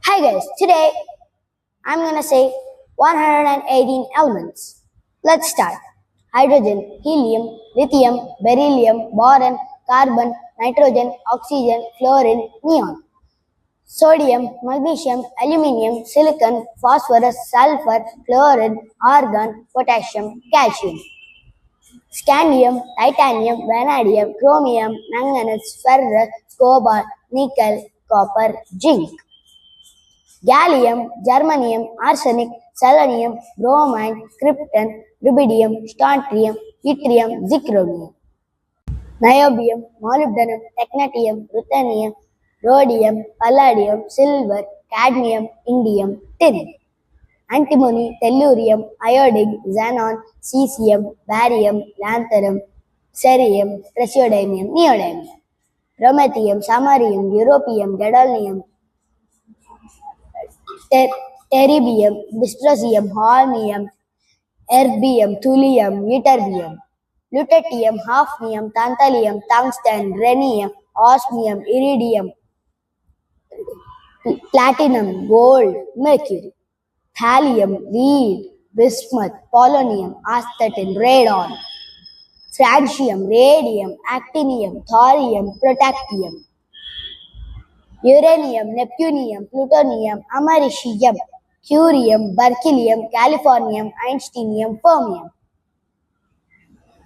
Hi guys, today I'm gonna say 118 elements. Let's start. Hydrogen, helium, lithium, beryllium, boron, carbon, nitrogen, oxygen, fluorine, neon. Sodium, magnesium, aluminium, silicon, phosphorus, sulfur, fluorine, argon, potassium, calcium. Scandium, titanium, vanadium, chromium, manganese, ferrous, cobalt, nickel, copper, zinc. Gallium, germanium, arsenic, selenium, bromine, krypton, rubidium, strontium, yttrium, zirconium. Niobium, molybdenum, technetium, ruthenium, rhodium, palladium, silver, cadmium, indium, tin. Antimony, tellurium, iodine, xenon, cesium, barium, lanthanum, cerium, praseodymium, neodymium. Promethium, samarium, europium, gadolinium, terbium, dysprosium, holmium, erbium, thulium, ytterbium, lutetium, hafnium, tantalum, tungsten, rhenium, osmium, iridium, platinum, gold, mercury, thallium, lead, bismuth, polonium, astatine, radon, francium, radium, actinium, thorium, protactium, uranium, neptunium, plutonium, americium, curium, berkelium, californium, einsteinium, fermium,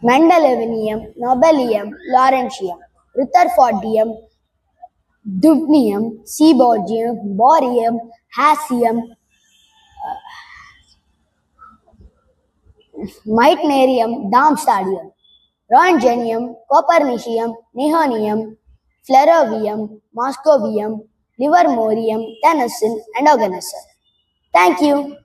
mendelevium, nobelium, lawrencium, rutherfordium, dubnium, seaborgium, borium, hassium, meitnerium, darmstadtium, röntgenium, copernicium, nihonium, flerovium, moscovium, livermorium, tennessine, and oganesson. Thank you.